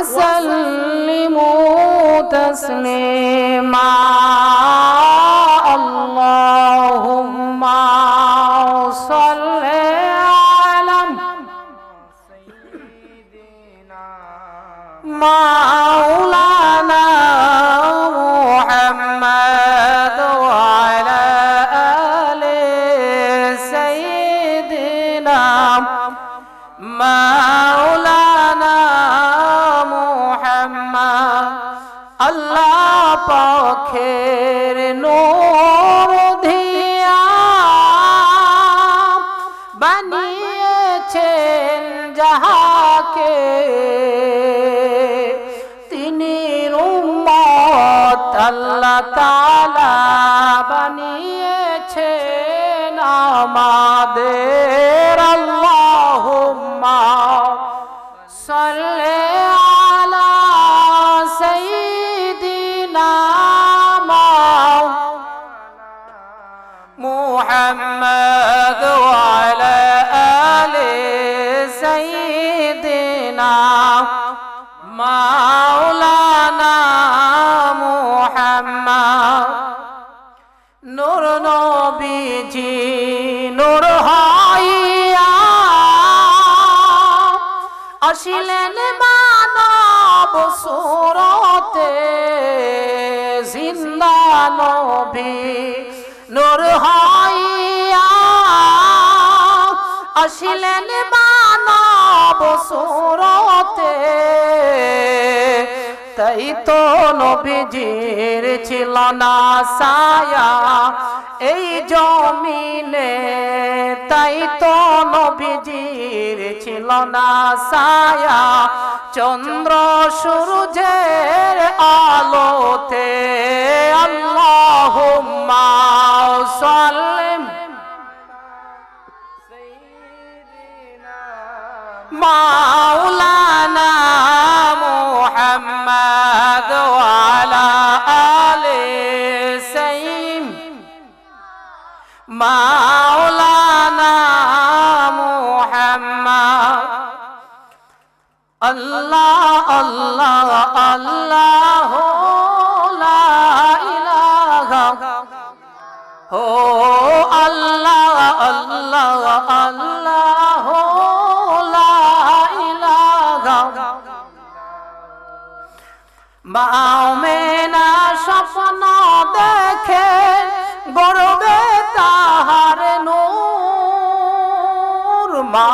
وسلموا تسليما اللهم صل على سيدنا مولانا محمد وعلى آل سيدنا مولانا محمد আল্লাহ পাকের নূর দিয়া বানিয়েছেন যাহাকে তিনি উম্মত আল্লাহ তাআলা বানিয়েছেন আমাদের আল্লাহুম্মা সাল্লি আলা সাইয়্যিদিনা মুহাম্মদ ওয়া আলা আলি সাইয়্যিদিনা মাওলানা মুহাম্মদ নূর নবীজি নূর হইয়া আসিলেন মানব সুরতে জিন্দা নবী নূর হইয়া আসিলেন মানব সুরতে তাই তো নবীজির ছিল না ছায়া এই জমিনে তাই তো নবীজির ছিল না ছায়া চন্দ্র সূর্যের আলোতে আল্লাহুম্মা সাল্লি মাওলানা মুহাম্মদ ওয়া আলা আলি সাইয়্যিদিনা মাওলানা মুহাম্মদ আল্লাহ আল্লাহ আল্লাহ লা ইলাহা ও আল্লাহ আল্লাহ আল্লাহ লা ইলাহা মা আমেনা স্বপ্ন দেখে গর্বে তাহার নূর মা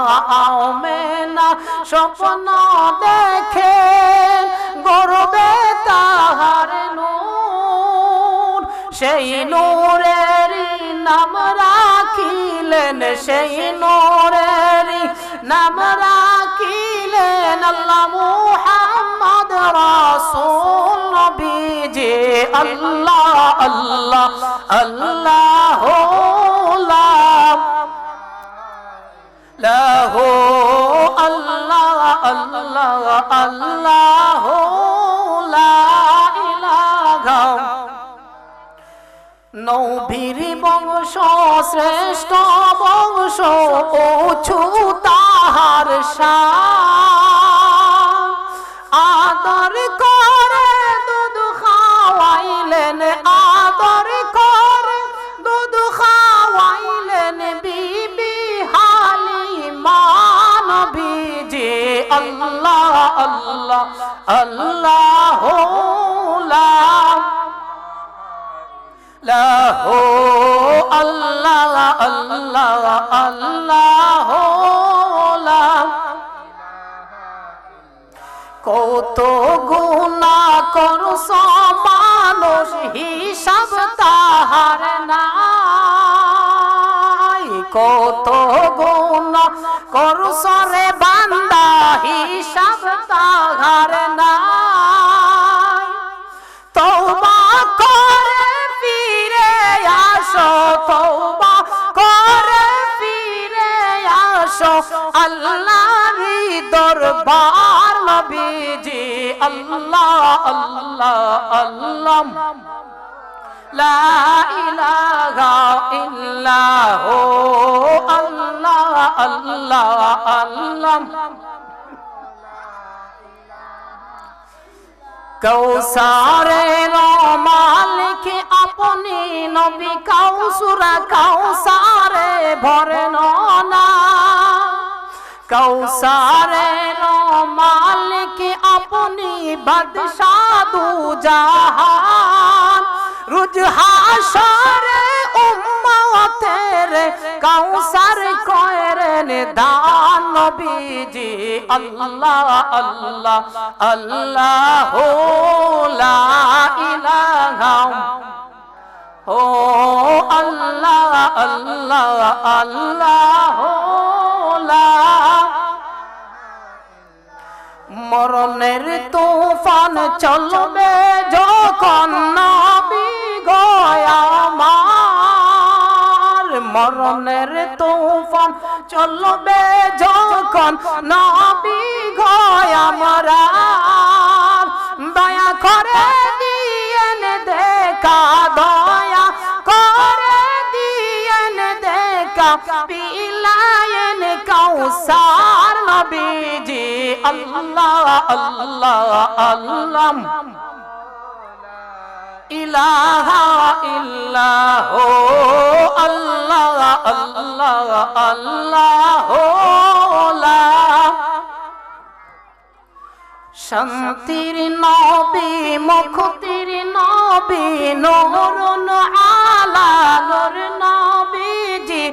আমেনা স্বপ্ন দেখে গর্বে তাহার নূর সেই নূরের নাম রাখিলেন সেই নূরের নাম রাখিলেন আল্লাহ মুহাম্মদ রাসূল নবীজি আল্লাহ আল্লাহ আল্লাহ লাহু আল্লাহ আল্লাহ আল্লাহ লা ইলাহা নবীর বংশ শ্রেষ্ঠ বংশ উঁচু তাহার শান আদর করে দুধ খাওয়াইলেন আদর করে দুধ খাওয়াইলেন বিবি হালিমা নবীজি আল্লাহ আল্লাহ আল্লাহ লাহু আল্লাহ আল্লাহ আল্লাহ কত গুনাহ করছ মানুষ হিসাব তাহার নাই কত গুনাহ করছ রে বান্দা হিসাব তাহার নাই তওবা করে ফিরে আসো তওবা করে ফিরে আসো আল্লাহর দরবার নবীজি আল্লাহ আল্লাহ আল্লাহ লা ইলাহা ইল্লাহু আল্লাহ আল্লাহ আল্লাহ কৌসারের মালিক আপনি নবী কাউসুরা কৌসারে ভরেন না কৌসারের মালিক আপনি বাদশাহ দু জাহান রোজ হাশরে উম্মতের কৌসার করেন দান নবীজি আল্লাহ আল্লাহ আল্লাহ লা ইলাহা ও আল্লাহ আল্লাহ আল্লাহ লা মরণের তুফান চলবে যখন নবী গো আমার মরণের তুফান চলবে যখন নবী গো আমার দয়া করে দিয়েন দেখা দয়া করে দিয়েন দেখা পিলায়েন কাউসার নবীজি আল্লাহ আল্লাহ আল্লাহ ইলাহা ইল্লাহ আল্লাহ আল্লাহ আল্লাহ লা শান্তির নবী মুক্তির নবী নূরুন আলা নূর নবীজি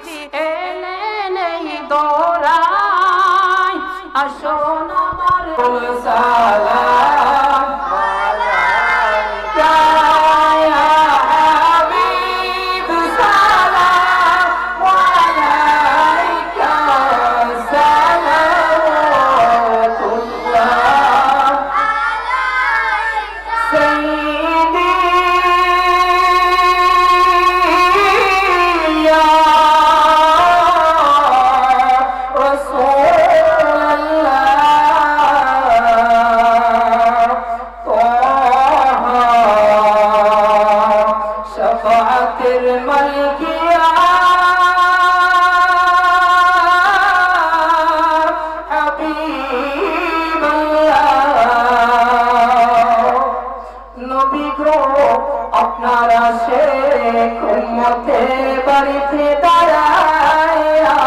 এলেন এই দোরায় আসুন আমার সালাম আলাইকা ইয়া হাবিব সালাম আলাইকা সালাওয়াতুল্লাহ আপনারা শেখ উম্মতের বাড়িতে দাঁড়ায়া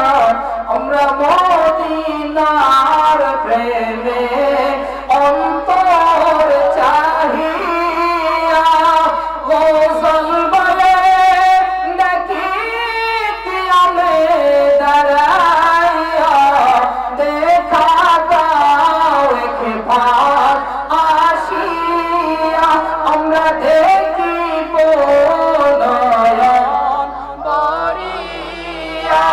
আমরা মদিনার প্রেমে অন্তর চাহিয়া গোসল বলে নাকি কিয়ামে দাঁড়ায়া দেখা দাও একবার আসিয়া আমরা দেখিব নয়ন ভরিয়া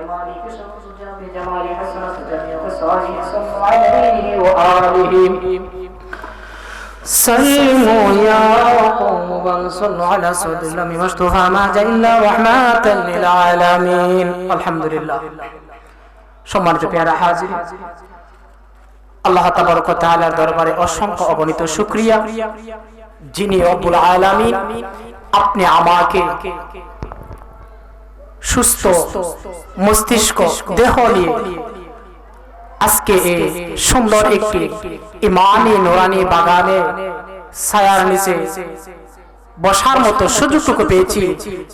جماله بجمال حسنة جميع خصاله صلوا عليه وآله سلموا يا قوم وصلوا على سيد الله مصطفى ما جاء إلا رحمة للعالمين الحمد لله সম্মানিত প্রিয় হাজির আল্লাহ তাবারক ওয়া তাআলার দরবারে অসংখ্য অগণিত শুকরিয়া যিনি রব্বুল আলামিন আপনি আমাকে সুস্থ মস্তিষ্ক দেহ নিয়ে আজকে এই সুন্দর একটি ইমানি নুরানি বাগানে ছায়ার নিচে বসার মতো সুযোগটুকু পেয়েছি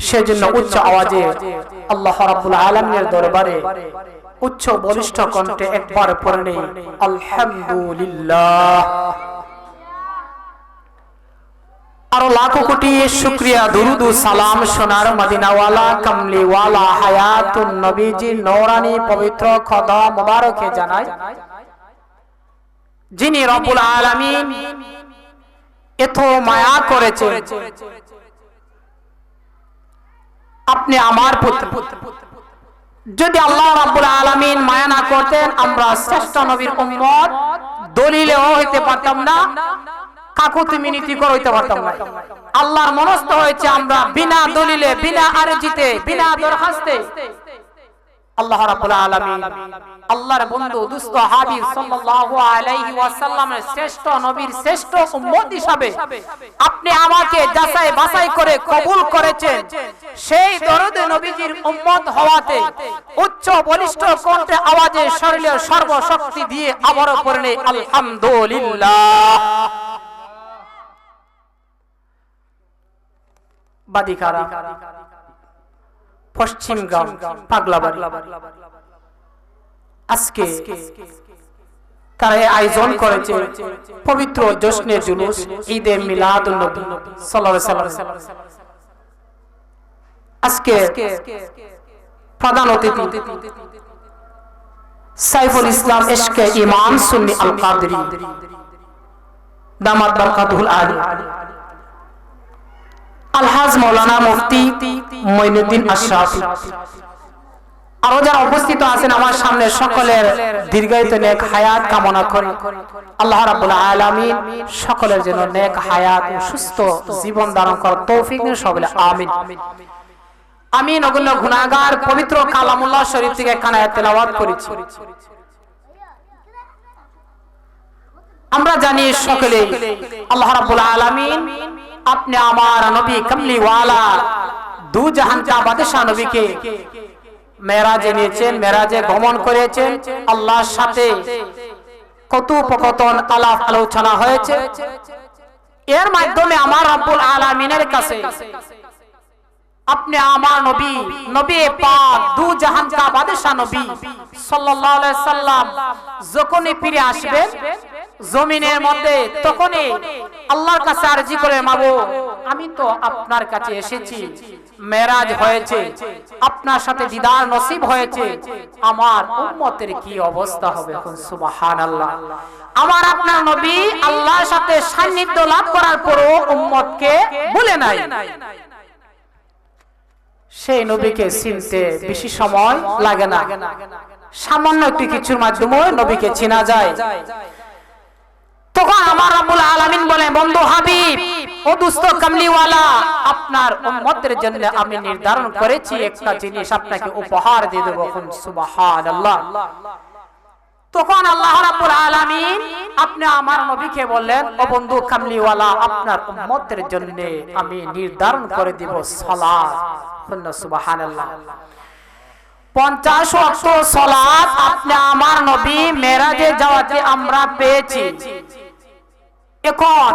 সেজন্য উচ্চ আওয়াজে আল্লাহ রাব্বুল আলামিনের দরবারে উচ্চ বলিষ্ঠ কণ্ঠে একবার পড়ে নেই আলহামদুলিল্লাহ। আর লাখো কোটি শুকরিয়া দুরুদ সালাম সোনার মদিনাওয়ালা কামলিওয়ালা হায়াতুন নবীজি নূরানি পবিত্র খোদা মুবারকে জানাই যিনি রব্বুল আলামিন এত মায়া করেছে আপনি আমার পুত্র। যদি আল্লাহ রাব্বুল আলামিন মায়া না করতেন আমরা শ্রেষ্ঠ নবীর উম্মত দলিলেও হইতে পারতাম না, কাকুতি মিনতি করে হইতে পারতাম না। আল্লাহর মনস্থ হয়েছে আমরা বিনা দলিলে বিনা আরজিতে বিনা দরখাস্তে আল্লাহ রাব্বুল আলামিন আল্লাহর বন্ধু দুস্থ হাবিব সাল্লাল্লাহু আলাইহি ওয়াসাল্লামের শ্রেষ্ঠ নবীর শ্রেষ্ঠ উম্মত হিসাবে আপনি আমাকে যাচাই বাছাই করে কবুল করেছেন। সেই দরুদে নবীজির উম্মত হওয়াতে উচ্চ বলিষ্ঠ কণ্ঠে আওয়াজে শরীরের সর্বশক্তি দিয়ে আবারও পড়ে আলহামদুলিল্লাহ। বাদিকারা পশ্চিমগাঁও পাগলাবাড়ি আজকে তারা আয়োজন করেছে পবিত্র জশ্নে জুলুস ঈদে মিলাদুন নবী সাল্লাল্লাহু আলাইহি ওয়াসাল্লাম। আজকে প্রধান অতিথি সাইফুল ইসলাম ইশকে ইমাম সুন্নি আল কাদরি দামাত বরকাতুল আলী আলহাজ মাওলানা মুফতি মঈনুদ্দিন আশরাফি আরো যারা উপস্থিত আছেন আমার সামনে সকলের দীর্ঘায়িত নেক হায়াত কামনা করি। আল্লাহ রাব্বুল আলামিন সকলের জন্য নেক হায়াত ও সুস্থ জীবন দান করার তৌফিক দিন সকলে আমিন। আমি নগণ্য গুনাহগার পবিত্র কালামুল্লাহ শরীফ থেকে কানায় তেলাওয়াত করেছি। আমরা জানি সকলে আল্লাহ রাব্বুল আলামিন আপনি আমার নবী কামলিওয়ালা দু জাহান কা বাদশা নবীকে মেরাজে নিয়েছেন, মেরাজে গমন করেছেন। আল্লাহর সাথে কথোপকথন আলাপ আলোচনা হয়েছে। এর মাধ্যমে আমার রব্বুল আলামিনের কাছে আপনি আমার নবী নবী পাক দু জাহান কা বাদশা নবী সাল্লাল্লাহু আলাইহি সাল্লাম যখনই ফিরে আসবেন জমিনের মধ্যে তখনই আল্লাহর কাছে আরজি করে মাবুদ আমি তো আপনার কাছে এসেছি, মেরাজ হয়েছে, আপনার সাথে দিদার নসিব হয়েছে, আমার উম্মতের কি অবস্থা হবে এখন? সুবহানাল্লাহ। আমার আপনার নবী আল্লাহর সাথে সান্নিধ্য লাভ করার পরও উম্মতকে ভুলে নাই। সেই নবীকে চিনতে বেশি সময় লাগে না, সামান্য একটু কিছুর মাধ্যমে নবীকে চেনা যায়। তখন আমার রব্বুল আলামিন বলে বন্ধু হাবিব ও দুস্থ কামলিওয়ালা আপনার উম্মতের জন্য আমি নির্ধারণ করেছি একটা জিনিস আপনাকে উপহার দিয়ে দেব। সুবহানাল্লাহ। তখন আল্লাহ রাব্বুল আলামিন আপনি আমার নবীকে বললেন ও বন্ধু কামলিওয়ালা আপনার উম্মতের জন্য আমি নির্ধারণ করে দিব সালাত। সুবহানাল্লাহ। 50 ওয়াক্ত সালাত আপনি আমার নবী মেরাজে যাওয়াতে আমরা পেয়েছি। এখন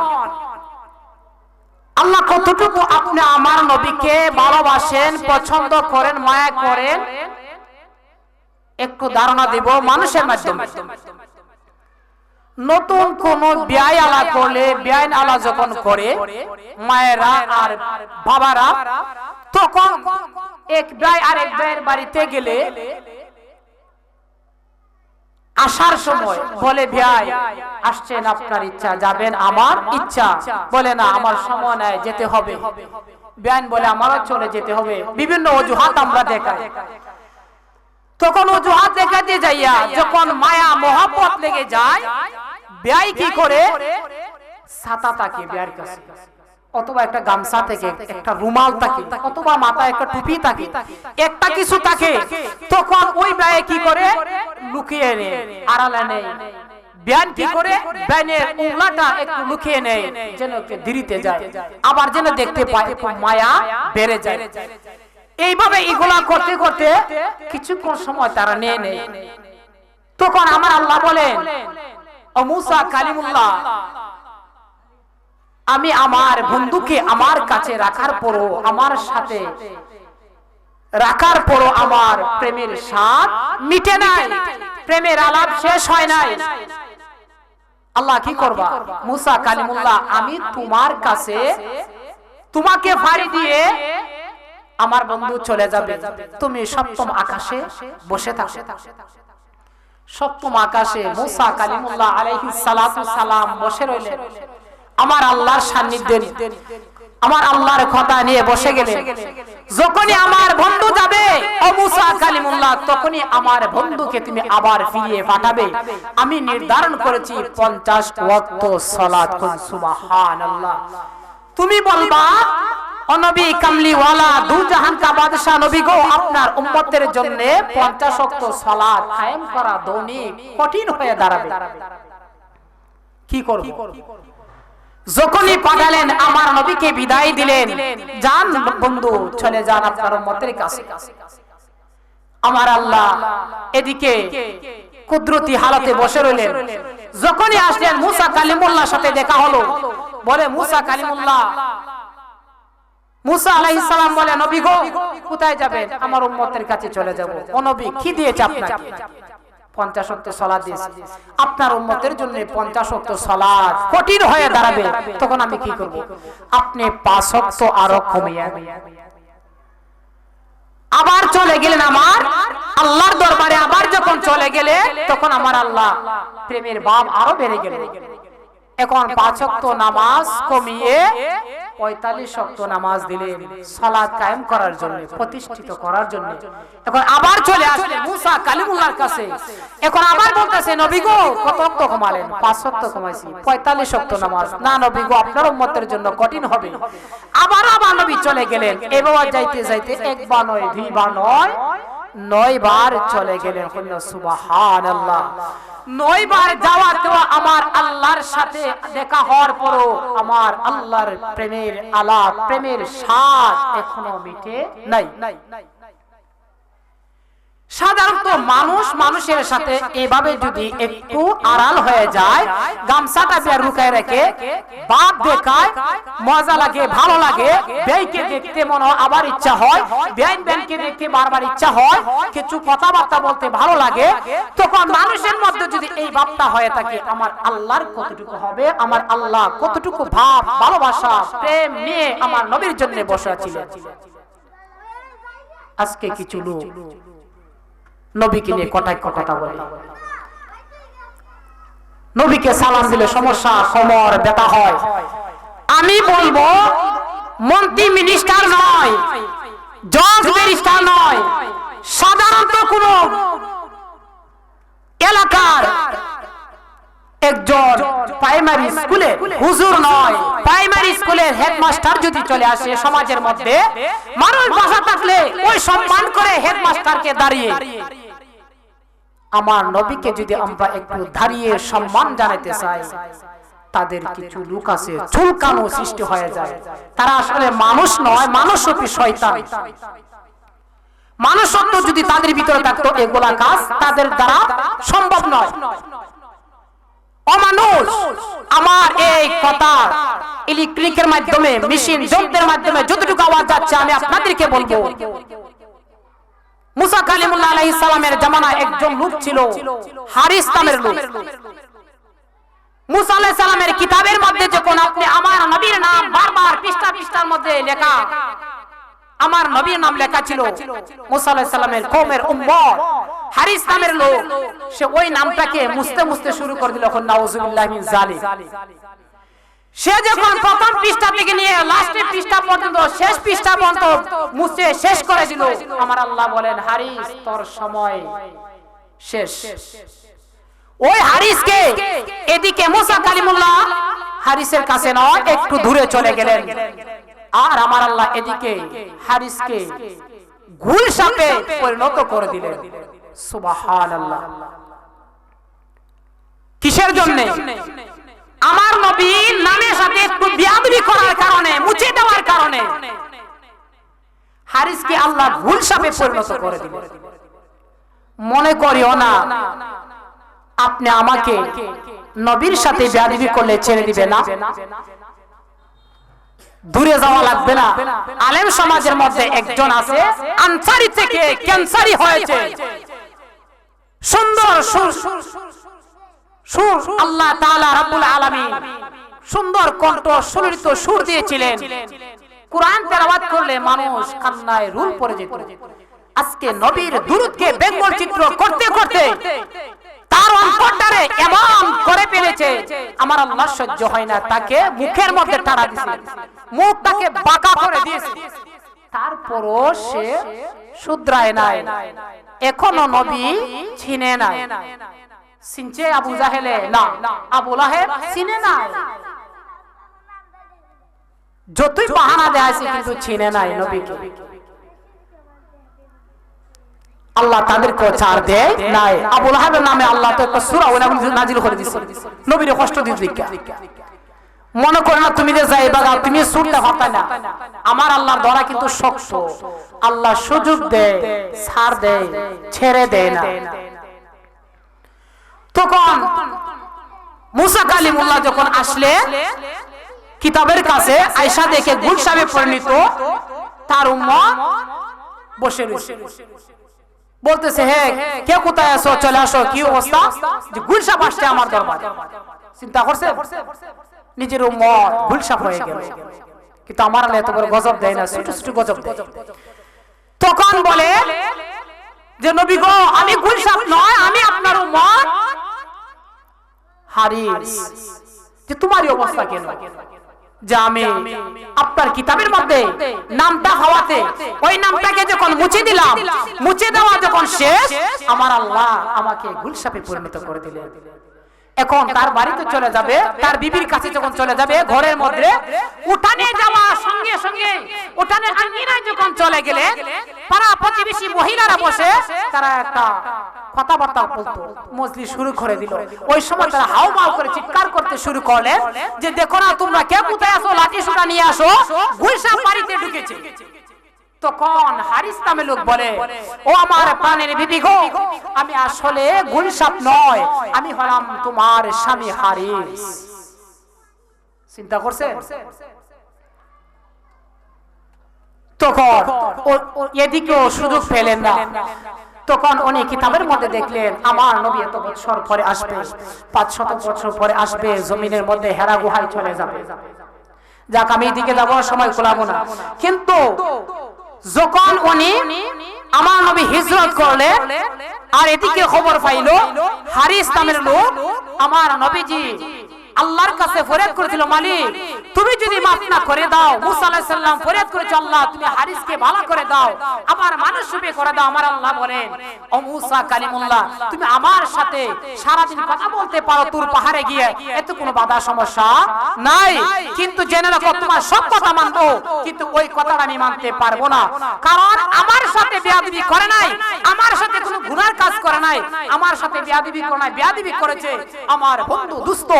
আল্লাহ কতটুকু আপনি আমার নবীকে ভালোবাসেন, পছন্দ করেন, মায়া করেন একটু ধারণা দেব মানুষের মাধ্যমে। নতুন কোন বিয়ে আলা করলে বিয়ে আলা যখন করে মায়েরা আর বাবারা তখন এক ভাই আরেক ভাইয়ের বাড়িতে গেলে আসার সময় বলে ভাই আসছেন আপনার ইচ্ছা, যাবেন আমার ইচ্ছা, বলে না আমার সময় নাই যেতে হবে, বিয়ান বলে আমারও চলে যেতে হবে, বিভিন্ন অজুহাত আমরা দেখাই। তখন অজুহাত দেখাতে যাইয়া যখন মায়া মোহাব্বত লেগে যায়, বেয়াই কি করে, ছাতা থাকে বেয়ার কাছে, অথবা একটা গামছা থেকে, একটা রুমাল থাকে, অথবা মাথায় একটা টুপি থাকে, একটা কিছু থাকে, তখন ওই বেয়াই কি করে, লুকিয়ে নেয়, আড়ালে নেয়। বেয়ান কি করে, বেয়ানের উংলাটা একটু লুকিয়ে নেয় যেন একটু দেরিতে যায়, আবার যেন দেখতে পায়, মায়া বেড়ে যায়। এইভাবে এগুলা করতে করতে কিছুক্ষণ সময় তারা নিয়ে নেয়। তখন আমার আল্লাহ বলেন, ও মুসা কালিমুল্লাহ, আমি আমার বন্ধুকে আমার কাছে রাখার পরও, আমার সাথে রাখার পরও আমার প্রেমের স্বাদ মিটে নাই, প্রেমের আলাপ শেষ হয় নাই। আল্লাহ কি করবা, মুসা কালিমুল্লাহ, আমি তোমার কাছে তোমাকে ফাড়ি দিয়ে আমার বন্ধু চলে যাবে, তুমি সপ্তম আকাশে বসে থাকো। সপ্তম আকাশে মুসা কালিমুল্লাহ আলাইহিস সালাতু সালাম বসে রইলেন, আমার আল্লাহর সান্নিধ্যে, আমার আল্লাহর কথা নিয়ে বসে গেলেন। যখনই আমার বন্ধু যাবে ও মুসা কালিমুল্লাহ, তখনই আমার বন্ধুকে তুমি আবার ফিরিয়ে পাঠাবে। আমি নির্ধারণ করেছি 50 ওয়াক্ত সালাত, কোন সুবহানাল্লাহ। তুমি বলবা, ও নবী কামলিওয়ালা, দু জাহান কা বাদশা নবী গো, আপনার উম্মতের জন্য 50 ওয়াক্ত সালাত কায়েম করা দৈনিক কঠিন হয়ে দাঁড়াবে, কি করব? যখনই পাঠালেন, আমার নবীকে বিদায় দিলেন, যান বন্ধু, চলে যান আপনার উম্মতের কাছে। আমার আল্লাহ এদিকে কুদরতি হালাতে বসে রইলেন। যখনই আসলেন, মুসা কালিমুল্লাহর সাথে দেখা হলো। বলে, মুসা কালিমুল্লাহ, মুসা আলাইহিস সালাম বলে, নবী গো, কোথায় যাবেন? আমার উম্মতের কাছে চলে যাব। ও নবী, কি দিয়েছে আপনাকে? 50 ওয়াক্ত সালাত দিয়েছে। আপনার উম্মতের জন্য 50 ওয়াক্ত সালাত কঠিন হয়ে দাঁড়াবে, তখন আমি কি করব? আপনি 5 ওয়াক্ত আরো কমিয়ে আবার চলে গেলেন আমার আল্লাহর দরবারে। আবার যখন চলে গেলে, তখন আমার আল্লাহ প্রেমের ভাব আরো বেড়ে গেল। এখন 5 ওয়াক্ত নামাজ কমিয়ে 45 ওয়াক্ত নামাজ দিলেন, সালাত কায়েম করার জন্য, প্রতিষ্ঠিত করার জন্য। এখন আবার চলে আসলেন মুসা কালিমুল্লাহর কাছে। এখন আবার বলতেছে, নবী গো, কত ওয়াক্ত কমালেন? 5 ওয়াক্ত কমাইছি, 45 ওয়াক্ত নামাজ। না নবী গো, আপনার উম্মতের জন্য কঠিন হবে। আবার নবী চলে গেলেন। এবার যাইতে যাইতে একবার নয়, দুইবার নয়, 9 বার চলে গেলেন। সুবহানাল্লাহ। 9 বার যাওয়াতেও আমার আল্লাহর সাথে দেখা হওয়ার পরও আমার আল্লাহর প্রেমের আলাপ, প্রেমের স্বাদ এখনো মিটে নাই। সাধারণত মানুষের সাথে এভাবে যদি একটু আড়াল হয়ে যায়, গামছাটা বের লুকায় রেখে বাপ দেখায়, মজা লাগে, ভালো লাগে, বেইকে দেখতে মনে আবার ইচ্ছা হয়, বেইনকে দেখতে বারবার ইচ্ছা হয়, কিছু কথাবার্তা বলতে ভালো লাগে, তখন মানুষের মধ্যে যদি এই ভাবটা হয়ে থাকে, আমার আল্লাহর কতটুকু হবে, আমার আল্লাহ কতটুকু ভাব, ভালোবাসা, প্রেম নিয়ে আমার নবীর জন্য বসে ছিলেন। আজকে কিছু লোক নবীকে নিয়ে কথা বলে, নবীকে সালাম দিলে সমস্যা, কোমর ব্যথা হয়। আমি বলবো, মন্ত্রী মিনিস্টার নয়, জজ ব্যারিস্টার নয়, সাধারণত কোন এলাকার একজন প্রাইমারি স্কুলে হুজুর নয়, প্রাইমারি স্কুলের হেডমাস্টার যদি চলে আসে সমাজের মধ্যে, মানুষ বসা থাকলে ওই সম্মান করে হেডমাস্টারকে দাঁড়িয়ে, আমার নবীকে যদি আমরা একটু দাঁড়িয়ে সম্মান জানাতে চাই, তাদের কিছু লোক আছে চুলকানো সৃষ্টি হয়ে যায়। তারা আসলে মানুষ নয়, মানুষরূপী শয়তান। মানুষত্ব যদি তাদের ভিতরে থাকতো, এগুলা কাজ তাদের দ্বারা সম্ভব নয়। অমানুষ। আমার এই কথা ইলেকট্রিকের মাধ্যমে, মেশিন যন্ত্রের মাধ্যমে যতটুকু আওয়াজ যাচ্ছে, আমি আপনাদেরকে বলবো, মুসা কালিমুল্লাহ আলাইহিস সালামের জামানায় একজন লোক ছিল, হারিস নামের লোক। মুসা আলাইহিস সালামের কিতাবের মধ্যে যখন আপনি আমার নবীর নাম বারবার পৃষ্ঠার মধ্যে লেখা, আমার নবীর নাম লেখা ছিল, মুসা আলাইহিস সালামের কওমের উম্মত হারিস নামের লোক, সে ওই নামটাকে মুছতে শুরু করে দিল। নাউযুবিল্লাহি মিন যালিক। সে যখন প্রথম পৃষ্ঠা থেকে নিয়ে লাস্টের পৃষ্ঠা পর্যন্ত শেষ পৃষ্ঠা পর্যন্ত মুছে শেষ করে দিল, আমার আল্লাহ বলেন হারিস তোর সময় শেষ। ওই হারিসকে এদিকে মুসা কালিমুল্লাহ হারিসের কাছে নয় একটু দূরে চলে গেলেন, আর আমার আল্লাহ এদিকে হারিসকে গুল সাপে পরিণত করে দিলেন। সুবহানাল্লাহ। কিসের জন্য? আমার নবীর নামের সাথে একটু বিয়াদবি করার কারণে, মুছে দেওয়ার কারণে হারিসকে আল্লাহ গুল সাপে পরিণত করে দিলেন। মনে করিও না আপনি আমাকে নবীর সাথে বিয়াদবি করলে ছেড়ে দিবে না, দূরে যাওয়া লাগবে না। আলেম সমাজের মধ্যে একজন আছে, আনসারী থেকে ক্যান্সারি হয়েছে, সুন্দর সুর আল্লাহ তাআলা রাব্বুল আলামিন সুন্দর কণ্ঠ সুললিত সুর দিয়েছিলেন। কুরআন তেলাওয়াত করলে মানুষ কান্নায় রুল পড়ে যেত। আজকে নবীর দুরূদকে বেঙ্গল চিত্র করতে করতে তার অন্তরটারে এমন করে ফেলেছে, আমার আল্লাহ সহ্য হয় না, তাকে মুখের মধ্যে টাড়া দিয়েছে, মুখটাকে বাঁকা করে দিয়েছে। তারপরও সে শুধরায় নাই, এখনো নবী চিনে নাই। চিনছে আবু জাহেলে? না। আবু লাহেব চিনে নাই, যতই বাহানা দেয় কিন্তু চিনে নাই নবীকে। আল্লাহ তাদেরকে ছাড় দেয় নাই। আবু লাহেবের নামে আল্লাহ তো একটা সূরা নাজিল করে দিয়েছে নবীর কষ্ট দিতে। মনে করে না তুমি যে যাইবা তুমি সুরটা পাতা না, আমার আল্লাহর ধরা কিন্তু শক্ত। আল্লাহ সুযোগ দেয়, ছাড় দেয়, ছেড়ে দেয় না। তখন মুসা কালিমুল্লাহ যখন আসলে কিতাবের কাছে, আয়েশা দেখে গুলশাবে পরিণত তার উম্মত বসে রয়েছে, বলতেছে হে কে কোথায় আছো, চলে আসো। কি অবস্থা? যে গুলশাব আসছে আমার দরবারে। চিন্তা করছে নিজের উম্মত গুলশাব হয়ে গেল, কিন্তু আমার আল্লাহ এত বড় গজব দেয় না, ছোট ছোট গজব দেয়। তখন বলে যে নবী গো, আমি গুলশাব নয়, আমি আপনার উম্মত হারিস। যে তোমারই অবস্থা কেন? যে আমি আপনার কিতাবের মধ্যে নামটা হওয়াতে ওই নামটাকে যখন মুছে দিলাম, মুছে দেওয়া যখন শেষ, আমার আল্লাহ আমাকে গুলশাপে পরিণত করে দিলেন। এখন তার বাড়িতে চলে যাবে, তার বিবির কাছে যখন চলে যাবে, ঘরের মধ্যে উঠানে যাওয়া সঙ্গে সঙ্গে উঠানের আঙ্গিনায় যখন চলে গেলে পাড়া প্রতিবেশী মহিলারা বসে তারা একটা কথাবার্তা বলতো, মজলিস শুরু করে দিল। ওই সময় তারা হাউমাউ করে চিৎকার করতে শুরু করলেন যে দেখো না তোমরা কে কোথায় আসো, লাঠি সোটা নিয়ে আসো, গুলশাব বাড়িতে ঢুকেছে। তখন হারিস নামে লোক বলে, ও আমার প্রাণের বিবি গো, আমি আসলে গুলশাব নয়, আমি হলাম তোমার স্বামী হারিস। চিন্তা করছে? তখন এদিকেও সুযোগ পেলেন না। তখন উনি কিতাবের মধ্যে দেখলেন আমার নবী এত বছর পরে আসবে, 500 বছর পরে আসবে, জমিনের মধ্যে হেরা গুহায় চলে যাবে। যাক আমি এদিকে যাওয়ার সময় কোলাবো না। কিন্তু যখন উনি আমার নবী হিজরত করলেন আর এদিকে খবর পাইল হারিস নামের লোক আমার নবীজি আল্লাহর কাছে ফরিয়াদ করেছিল, মালিক তুমি যদি মাফ না করে দাও, মুসা আলাইহিস সালাম ফরিয়াদ করেছে আল্লাহ তুমি হারিসকে ভালো করে দাও, আবার মানুষ রূপে করে দাও। আমার আল্লাহ বলেন, ও মুসা কালিমুল্লাহ তুমি আমার সাথে সারা দিন কথা বলতে পারো তুর পাহাড়ে গিয়ে, এত কোনো বাধা সমস্যা নাই, কিন্তু জেনে রাখো তোমার সব কথা মানবো, কিন্তু ওই কথাটা আমি মানতে পারবো না, কারণ আমার সাথে বেয়াদবি করে নাই, আমার সাথে কোনো গুনার কাজ করে নাই, আমার সাথে বেয়াদবি করে নাই, বেয়াদবি করেছে আমার বন্ধু দোস্ত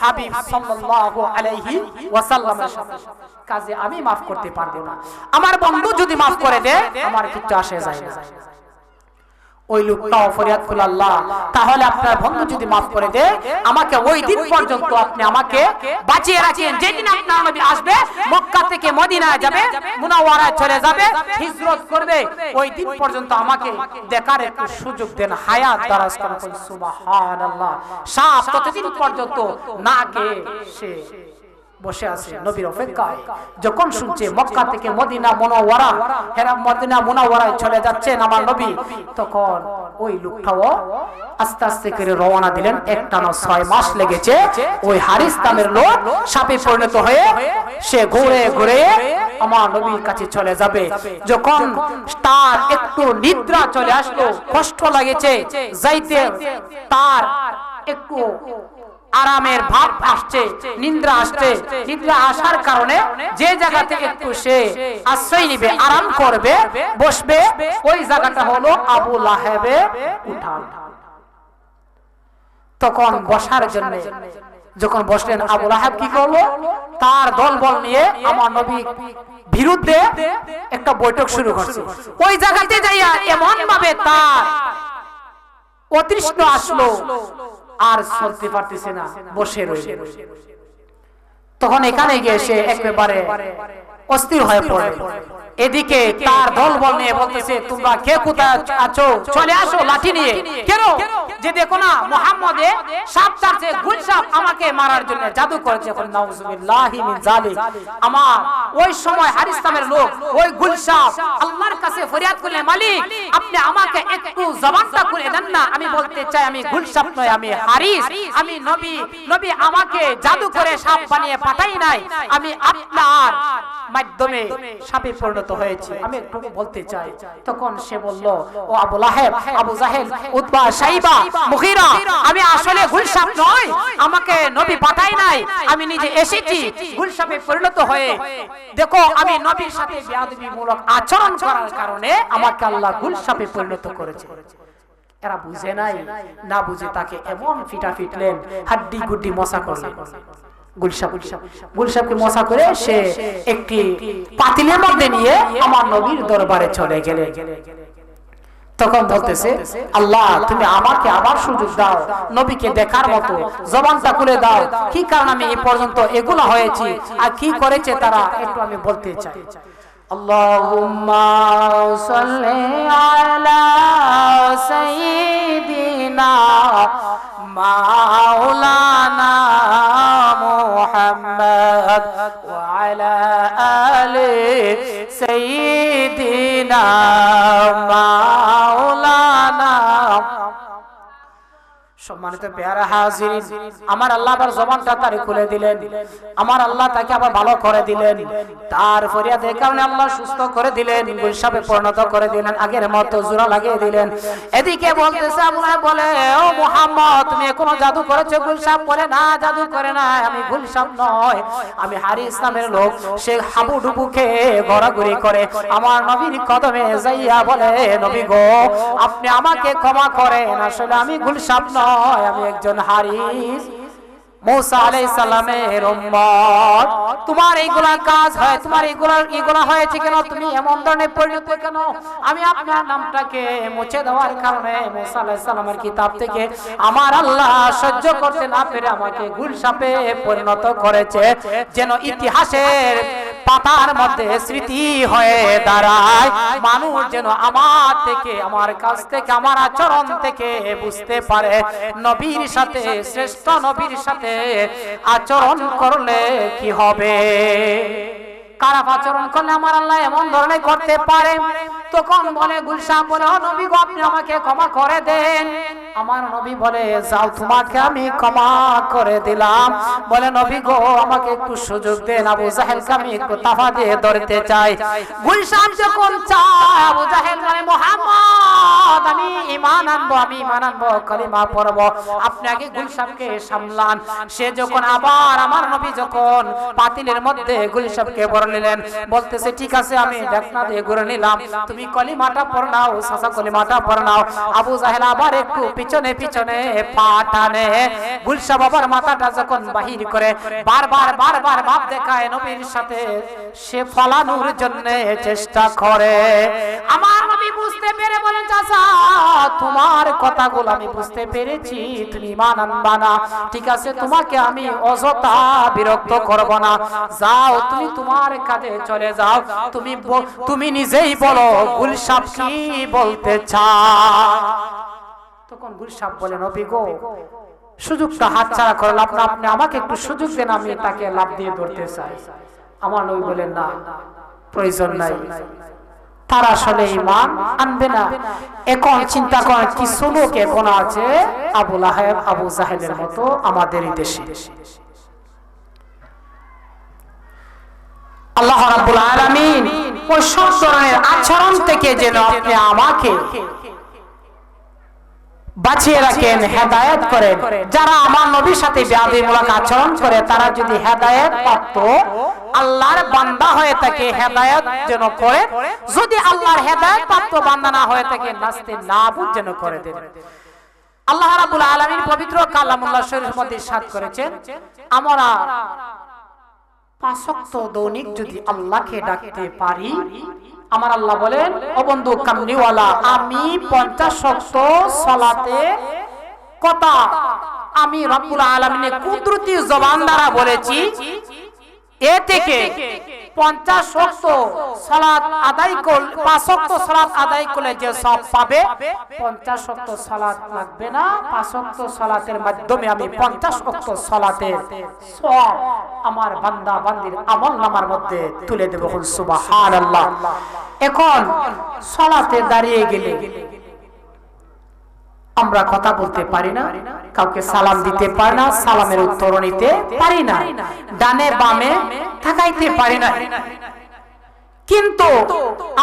হাবিব সাল্লাল্লাহু আলাইহি ওয়াসাল্লামের সাথে, কাজে আমি maaf করতে পারবো না। আমার বন্ধু যদি maaf করে দেয় আমার কিছু আসে যায় না। ওই লোকটাও ফরিয়াদ করল, আল্লাহ তাহলে আপনার বন্ধু যদি maaf করে দেয় আমাকে ওই দিন পর্যন্ত আপনি আমাকে বাঁচিয়ে রাখেন, যেদিন আপনার নবী আসবে মক্কা থেকে মদিনায় যাবে, মুনাওয়ারায় চলে যাবে, হিজরত করবে, ওই দিন পর্যন্ত আমাকে দেখার একটু সুযোগ দেন, হায়াত দারাজ করুন। সুবহানাল্লাহ। সাপ ততদিন পর্যন্ত না কে সে বসে আছে নবীর অপেক্ষায়। যখন শুনছে মক্কা থেকে মদিনা মুনাওয়ারা, মদিনা মুনাওয়ারায় চলে যাচ্ছেন আমার নবী, তখন ওই লোকটাও আস্তে আস্তে করে রওনা দিলেন। একটানা 6 মাস লেগেছে ওই হারিস নামের লোক সাপে পরিণত হয়ে সে ঘুরে ঘুরে আমার নবীর কাছে চলে যাবে। যখন তার একটু নিদ্রা চলে আসলো, কষ্ট লাগেছে যাইতে, তার একটু আরামের ভাব আসছে, নিদ্রা আসছে। নিদ্রা আসার কারণে যে জায়গাতে একটু সে আশ্রয় নিবে, আরাম করবে, বসবে, ওই জায়গাটা হলো আবু লাহাবের উঠান। তখন বসার জন্য যখন বসলেন, আবু লাহাব কি করলো, তার দলবল নিয়ে আমার নবী বিরুদ্ধে একটা বৈঠক শুরু করছে। ওই জায়গাতে যাইয়া এমন ভাবে তার অতৃষ্ণ আসলো, আর চলতে পারতেছে না, বসে রইল। তখন এখানে গিয়ে সে একেবারে অস্থির হয়ে পড়ে। এদিকে তার দলবল নিয়ে বলতেছে, তোমরা কে কোথায় আছো, চলে আসো লাঠি নিয়ে। কেন? যে দেখো না মুহাম্মদে সাপ ছাড়ছে, গুল সাপ আমাকে মারার জন্য জাদু করেছে। নাউজুবিল্লাহি মিন যালিক। আমার ওই সময় হারিস নামের লোক ওই গুল সাপ আল্লাহর কাছে ফরিয়াদ করলেন, মালিক আপনি আমাকে একটু জবানটা খুলে দেন না, আমি বলতে চাই আমি গুল সাপ নয়, আমি হারিস, আমি নবী। নবী আমাকে জাদু করে সাপ বানিয়ে পাঠাই নাই, আমি আপনার মাধ্যমে সাপে পরিণত হয়েছে, আমি একটু বলতে চাই। তখন সে বলল, ও আবু লাহাব, আবু জাহেল, উতবা, শাইবা, মুগীরা, আমি আসলে গুলসাপ নই, আমাকে নবী পাঠাই নাই, আমি নিজে এসেছি গুলসাপে পরিণত হয়ে। দেখো আমি নবীর সাথে বেয়াদবিমূলক আচরণ করার কারণে আমাকে আল্লাহ গুলসাপে পরিণত করেছে। এরা বুঝে নাই, না বুঝে তাকে এমন ফিটা ফিটলেন, হাড্ডি গুড্ডি মশা করলেন। গুলসাপকে মশা করে সে একটি পাতিলের মধ্যে নিয়ে আমার নবীর দরবারে চলে গেলেন। তখন বলতেছে, আল্লাহ তুমি আমাকে আবার সুযোগ দাও, নবীকে দেখার মতো জবানটা খুলে দাও, কি কারণ আমি এই পর্যন্ত এগুলা হয়েছি আর কি করেছে তারা, একটু আমি বলতে চাই। আল্লাহুম্মা সাল্লি আলা সাইয়্যিদিনা মাওলানা মুহাম্মদ ওয়া আলা আলি সাইয়্যিদিনা মাওলানা। সম্মানিত পেয়ারা হাজিরিন, আমার আল্লাহ আবার জবানটা তার খুলে দিলেন, আমার আল্লাহ তাকে আবার ভালো করে দিলেন, তার ফরিয়াদের কারণে আল্লাহ সুস্থ করে দিলেন, গুলসাপে পরিণত করে দিলেন, আগের মতো জোড়া লাগিয়ে দিলেন। এদিকে বলতেছে, আবু লাহাব বলে, ও মুহাম্মদ তুমি এখনো জাদু করেছো? গুলসাপ বলে, না জাদু করে না, আমি গুলসাপ নয়, আমি হারিস নামের লোক। সে হাবুডুবু খেয়ে ঘোরাঘুরি করে আমার নবীর কদমে যাইয়া বলে, নবী গো আপনি আমাকে ক্ষমা করেন, আসলে আমি গুলসাপ নয়, আমি একজন হারিস, মুসা আলাইহিস সালামের উম্মত। তোমার এইগুলা কাজ হয়, তোমার এইগুলা হয়েছে কেন? তুমি এমন ধরনের পরিণত কেন? আমি আপনার নামটাকে মুছে দেওয়ার কারণে মুসা আলাইহিস সালামের কিতাব থেকে আমার আল্লাহ সহ্য করতে না পেরে আমাকে গুলসাপে পরিণত করেছে, যেন ইতিহাসের পাতার মধ্যে স্মৃতি হয়ে দাঁড়ায়, মানুষ যেন আমার থেকে, আমার কাছ থেকে, আমার আচরণ থেকে বুঝতে পারে নবীর সাথে, শ্রেষ্ঠ নবীর সাথে আচরণ করলে কি হবে, খারাপ আচরণ করলে আমার আল্লাহ এমন ধরনের করতে পারে। তখন বলে গুলসাপ বলে, ও নবী গো আপনি আমাকে ক্ষমা করে দেন। আমার নবী বলে, যাও তোমাকে আমি ক্ষমা করে দিলাম। বলে, নবী গো আমাকে একটু সুযোগ দেন, আবু জাহেলকে আমি একটু তাফা দিয়ে ধরতে চাই। গুলসাপ যখন চায়, আবু জাহেল বলে, মুহাম্মদ আমি ঈমান আনবো, আমি ঈমান আনবো, কালিমা পড়বো, আপনি আগে গুলসাপকে সামলান। সে যখন আবার আমার নবী যখন পাতিলের মধ্যে গুলসাপকে ভরে নিলেন, বলতেছে ঠিক আছে আমি ঢাকনা দিয়ে ঘুরে নিলাম, তুমি কলিমাটা পড়ে নাও, সাসা কলিমাটা পড়ে নাও। আবু জাহেল আবার একটু পিছনে পিছনে পা টানে, গুলসাপ আবার মাথাটা যখন বাহির করে বারবার বারবার ভাব দেখায় নবীর সাথে, সে ফলানোর জন্য চেষ্টা করে। আমার নবী বুঝতে পেরে বলেন, চাচা তোমার কথাগুলো আমি বুঝতে পেরেছি, তুমি ঈমান আনবা না, ঠিক আছে তোমাকে আমি অযথা বিরক্ত করব না, যাও তুমি তোমার কাজে চলে যাও, তুমি নিজেই বলো গুলসাপ কি বলতে চায়। তখন গুরু সাহেব বলেন, নবী গো, সুযোগটা হাতছাড়া করে লাভ না, আপনি আমাকে একটু সুযোগ দেন, আমি তাকে লাভ দিয়ে ধরতে চাই। আমার নবী বলেন, না, প্রয়োজন নাই, তারা আসলে ঈমান আনবে না। এখন চিন্তা করেন কিছু লোক এখন আছে আবু লাহাব, আবু জাহেলের মতো আমাদের এই দেশে। আল্লাহ রাব্বুল আলামিন ওই সব ধরনের আচরণ থেকে যেন আপনি আমাকে বাঁচিয়ে রাখেন, হেদায়েত করেন। যারা আমার নবীর সাথে বেয়াদবিমূলক আচরণ করে তারা যদি হেদায়েত প্রাপ্ত আল্লাহর বান্দা হয়ে থাকে, হেদায়েত যেন করে। যদি আল্লাহর হেদায়েত প্রাপ্ত বান্দা না হয়ে থাকে, নাস্তে নাবুদ যেন করে দেন। আল্লাহ রাব্বুল আলামিন পবিত্র কালামুল্লাহ শরীফের মধ্যে ইরশাদ করেছেন, আমরা 5 ওয়াক্ত দৈনিক যদি আল্লাহকে ডাকতে পারি, আমার আল্লাহ বলেন, ও বন্ধু কামলিওয়ালা, আমি 50 ওয়াক্ত সালাতে কথা আমি রব্বুল আলামিনের কুদরতি জবান দ্বারা বলেছি, এ থেকে 50 ওয়াক্ত সালাত আদায় করলে, 5 ওয়াক্ত সালাত আদায় করলে যে সওয়াব পাবে, 50 ওয়াক্ত সালাত লাগবে না। 5 ওয়াক্ত সালাতের মাধ্যমে আমি 50 ওয়াক্ত সালাতের সওয়াব আমার বান্দা বান্দির আমলনামার মধ্যে তুলে দেব। সুবহানাল্লাহ। এখন সালাতে দাঁড়িয়ে গেলে আমরা কথা বলতে পারি না, কাউকে সালাম দিতে পারি না, সালামের উত্তর নিতে পারি না, ডানে বামে তাকাইতে পারি না। কিন্তু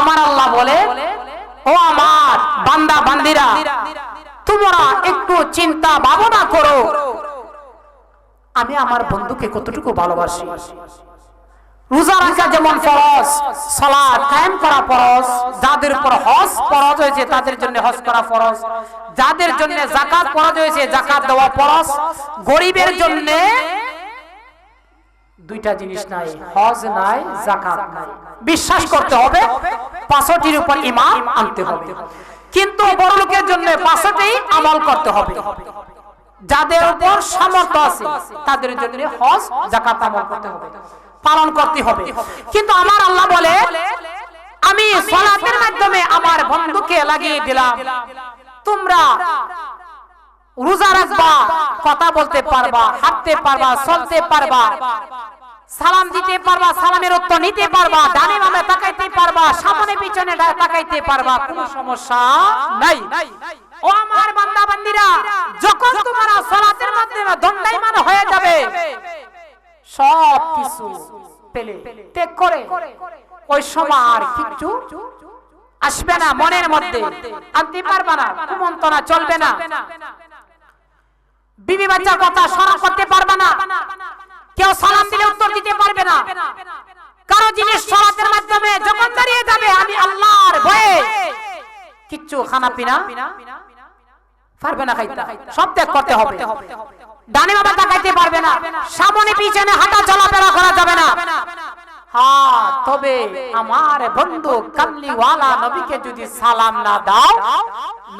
আমার আল্লাহ বলে, ও আমার বান্দা বান্দিরা, তোমরা একটু চিন্তা ভাবনা করো, আমি আমার বন্ধুকে কতটুকু ভালোবাসি। রোজা রাখা যেমন ফরজ, সালাত কায়েম করা ফরজ, যাদের উপর হজ ফরজ হয়েছে তাদের জন্য হজ করা ফরজ, যাদের জন্য যাকাত ফরজ হয়েছে যাকাত দেওয়া ফরজ। গরিবের জন্য দুইটা জিনিস নাই, হজ নাই, যাকাত নাই। বিশ্বাস করতে হবে, 5টির উপর ঈমান আনতে হবে। কিন্তু বড় লোকের জন্য 5টি আমল করতে হবে। যাদের উপর সামর্থ্য আছে তাদের জন্য হজ যাকাত আমল করতে হবে, পালন করতে হবে। কিন্তু আমার আল্লাহ বলে, আমি সালাতের মাধ্যমে আমার বন্ধুকে লাগিয়ে দিলাম, তোমরা রোজা রাখবা, কথা বলতে পারবা, হাঁটতে পারবা, চলতে পারবা, সালাম দিতে পারবা, সালামের উত্তর নিতে পারবা, ডানে বামে তাকাইতে পারবা, সামনে পিছনে তাকাইতে পারবা, কোনো সমস্যা নাই। ও আমার বান্দা বান্দিরা, যখন তোমরা সালাতের মাধ্যমে দণ্ডায়মান হয়ে যাবে, সব কিছু পেলে ত্যাগ করে, ওই সময় আর কিছু আসবে না, মনের মধ্যে আনতে পারবে না, কুমন্ত্রণা চলবে না, বিবি বাচ্চার কথা স্মরণ করতে পারবে না, কেউ সালাম দিলে উত্তর দিতে পারবে না, কারো জিনিস সালাতের মাধ্যমে যখন দাঁড়িয়ে যাবে, আমি আল্লাহর ভয়ে কিচ্ছু খানা পিনা পারবে না, খাইতে সব ত্যাগ করতে হবে। ডানে বামে তাকাইতে পারবে না, সামনে পিছনে হাঁটা চলাফেরা করা যাবে না। হ্যাঁ, তবে আমার বন্ধু কামলিওয়ালা নবীকে যদি সালাম না দাও,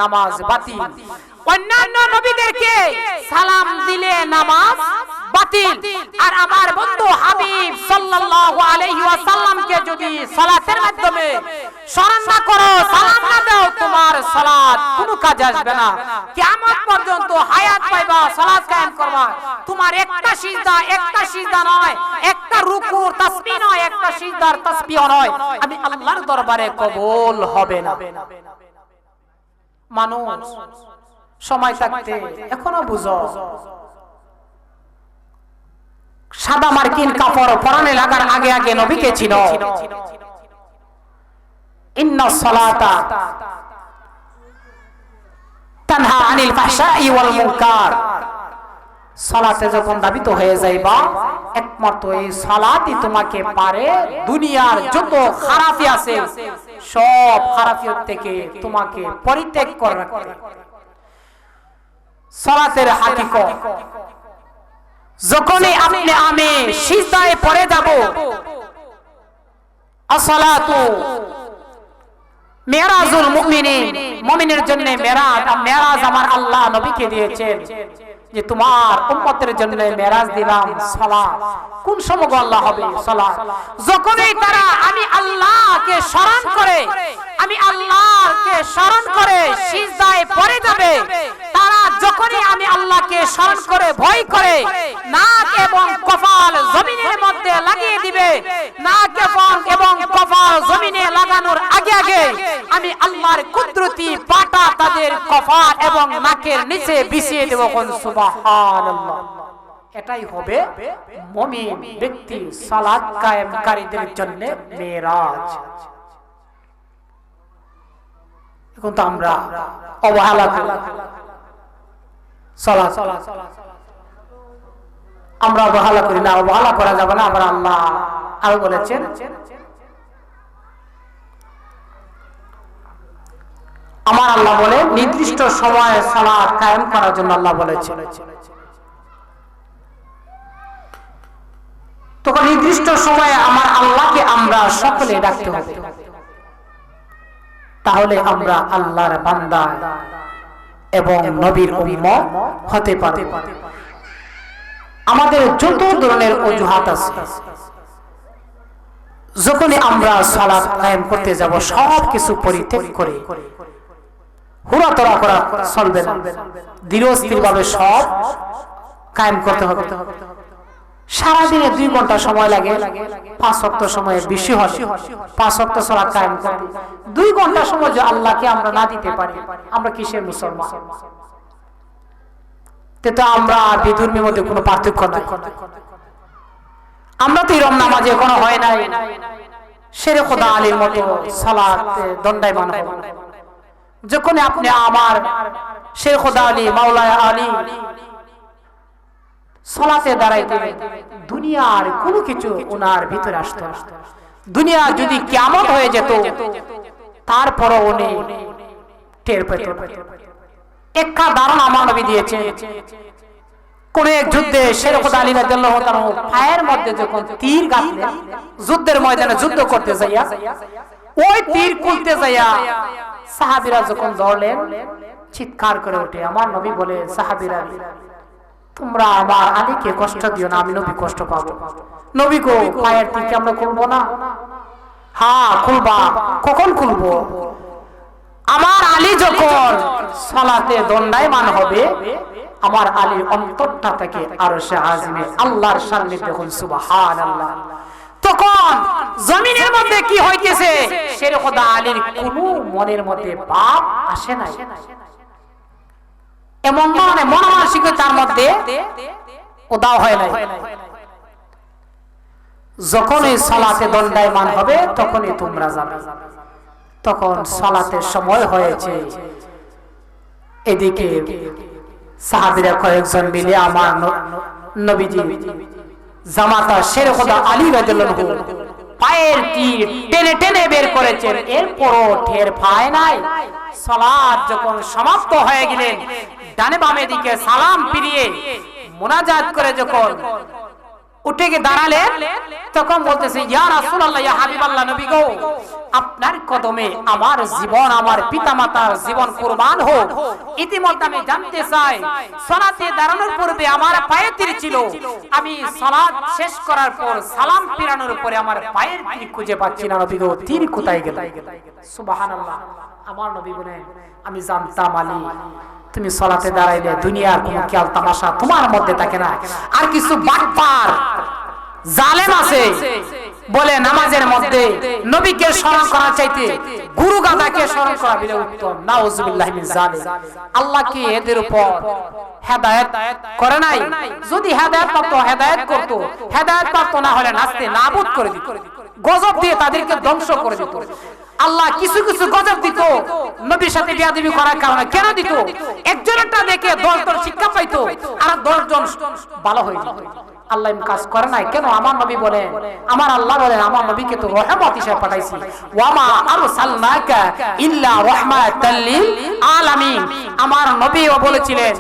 নামাজ বাতিল। অন্যান্য নবীদেরকে সালাম দিলে নামাজ বাতিল। আর আমার বন্ধু হাবিব সাল্লাল্লাহু আলাইহি ওয়াসাল্লামকে যদি সালাতের মাধ্যমে স্মরণ না করো, সালাম না দাও, তোমার সালাত কোনো কাজে আসবে না। কিয়ামত পর্যন্ত হায়াত পাইবা, সালাত কায়েম করবা, তোমার একটা সিজদা নয়, একটা রুকু তাসবিহ নয়, একটা সিজদার তাসবিহ নয়, আমি আল্লাহর দরবারে কবুল হবে না। মানুষ সময় থাকতে এখনো বুঝো, সাদা মার্কিন কাপড় পরানে লাগার আগে আগে নবীকে চিনো। ইন্না সালাতা তানহা আনিল ফাহশাই ওয়াল মুনকার। সালাতে যখন দাবিত হয়ে যাইবা, একমাত্র এই সালাতই তোমাকে পারে দুনিয়ার যত খারাপি আছে সব খারাপিয়ত থেকে তোমাকে পরিত্যাগ করে রাখতে। সালাতের হাকিকত, যখনই আপনি আমি সিজদায় পড়ে যাব, আসসালাতু মেরাজুল মুমিনিন, মুমিনের জন্য মেরাজ। মেরাজ আমার আল্লাহ নবীকে দিয়েছেন। যে তোমার উম্মতের জন্য মেরাজ দিলাম সালাত। কোন সময় আল্লাহ হবে সালাত? যখনই তারা আমি আল্লাহকে স্মরণ করে, আমি আল্লাহকে স্মরণ করে সিজদায় পড়ে যাবে, তারা যখনই আমি আল্লাহকে স্মরণ করে ভয় করে নাক এবং কপাল জমিনের মধ্যে লাগিয়ে দিবে, নাক এবং কপাল জমিনে লাগানোর আগে আগে আমি আল্লাহর কুদরতি পাটা তাদের কপাল এবং নাকের নিচে বিছিয়ে দেব। কোন সুবহানাল্লাহ। এটাই হবে মুমিন ব্যক্তি সালাত কায়েমকারীদের জন্য মেরাজ। এখন তো আমরা অবহেলা করি সালাত, আমরা অবহেলা করি না, অবহেলা করা যাবে না। আবার আল্লাহ আরো বলেছেন আমার আল্লাহ বলে নির্দিষ্ট সময়ে সালাত কায়েম করার জন্য আল্লাহ বলেছেন। তখন নির্দিষ্ট সময়ে আমার আল্লাহকে আমরা সকলে ডাকতে হবে, তাহলে আমরা আল্লাহর বান্দা এবং নবীর উম্মত হতে পারব। আমাদের যত ধরনের অজুহাত আছে, যখনই আমরা সালাত কায়েম করতে যাব সব কিছু পরিত্যাগ করে হুড়াতড়া করা চলবে না, ধীরস্থির ভাবে সব কায়েম করতে হবে। সারাদিনে 2 ঘন্টা সময় লাগে, 5 ওয়াক্ত সময়ে বেশি হয় 5 ওয়াক্ত সালাত কায়েম করতে। 2 ঘন্টা সময় যে আল্লাহকে আমরা না দিতে পারি, আমরা কিসের মুসলমান? তো আমরা বিধর্মীর মধ্যে কোনো পার্থক্য নাই। আমরা তো এরকম নামাজ এখনো হয় নাই শেরে খোদা আলীর মতো সালাতে দণ্ডায়মান হব। যখন আপনি আমার শেরে খোদা আলী মাওলানা আলী সালাতে দাঁড়াইতে, দুনিয়ার কোনো কিছু ওনার ভিতরে আসতো না। দুনিয়া যদি কিয়ামত হয়ে যেত তারপরও উনি টের পেত। একটা দারুণ আমার নবী দিয়েছে। কোন এক যুদ্ধে শেরে খোদা আলী রাদিয়াল্লাহু তাআলা পায়ের মধ্যে যখন তীর গাঁথলেন, যুদ্ধের ময়দানে যুদ্ধ করতে যাইয়া ওই তীর খুলতে যাইয়া সাহাবীরা যখন ধরলেন, চিৎকার করে ওঠে। আমার নবী বলে, সাহাবীরা তোমরা আমার আলীকে কষ্ট দিও না, আমি নবী কষ্ট পাবো। নবী গো, পায়ের তীর আমরা খুলবো না? হ্যাঁ খুলবা। কখন খুলবো? আমার আলী যখন সালাতে দণ্ডায়মান হবে, আমার আলীর অন্তরটা থেকে আরশে আজিমে আল্লাহর সান্নিধ্যে যখন সুবহানাল্লাহ, তখন জমিনের মধ্যে কি হইতেছে শেরে খোদা আলীর কোনো মনের মধ্যে ভাব আসে না। এমন মনমানসিকতার মধ্যে উদাও হয় না। যখনই সালাতে দণ্ডায়মান হবে তখনই তোমরা যাবে। তখন সালাতের সময় হয়েছে। এদিকে সাহাবীরা কয়েকজন মিলে আমার নবীজি জামাতা শেরে খোদা আলী রাদিয়াল্লাহু পায়ের তীর টেনে টেনে বের করেছেন, এরপরও টের পায় নাই। সালাত যখন সমাপ্ত হয়ে গেলেন, ডানে বামে দিকে সালাম ফিরিয়ে মুনাজাত করে যখন উঠে গিয়ে দাঁড়ালেন, তখন বলতেছে, ইয়া রাসূলুল্লাহ, ইয়া হাবিবাল্লাহ, নবী গো, আপনার কদমে আমার জীবন, আমার পিতামাতার জীবন কুরবান হোক। ইতিমধ্যে আমি জানতে চাই, সালাতে দাঁড়ানোর পূর্বে আমার পায়ে তীর ছিল, আমি সালাত শেষ করার পর সালাম ফিরানোর পরে আমার পায়ের তীর খুঁজে পাচ্ছি না। নবী গো, তীর কোথায় গেল? সুবহানাল্লাহ। আমার নবী বলেন, আমি জানতাম আলী, তুমি সালাতে দাঁড়াইলে দুনিয়ার কোনো খেয়াল তামাশা তোমার মধ্যে থাকে না। আর কিছু বাটপার জালেম আছে বলে নামাজের মধ্যে নবীকে স্মরণ করার চাইতে গুরু গাদাকে স্মরণ করা বলে উত্তম। নাউজুবিল্লাহি মিন যালিক। আল্লাহ কি এদের উপর হেদায়েত করে নাই? যদি হেদায়েত প্রাপ্ত হেদায়েত করত, হেদায়েত প্রাপ্ত না হলে নাস্তে নাবুদ করে দিত, গজব দিয়ে তাদেরকে ধ্বংস করে দিত। আল্লাহ কিছু কিছু গজব দিত নবীর সাথে বিয়াদবি করার কারণে। কেন দিত? একজনেরটা দেখে 10 জন শিক্ষা পাইতো আর 10 জন ভালো হয়ে যেত। আল্লাহ কাজ করে নাই কেন? আমার নবী বলেন, আমার আল্লাহ বলেন, আমার নবীকে তো রহমত হিসেবে পাঠাইছি। ওয়ামা আরসালনাকা ইল্লা রাহমাতাল লিল আলামিন। আমার নবীও বলেছিলেন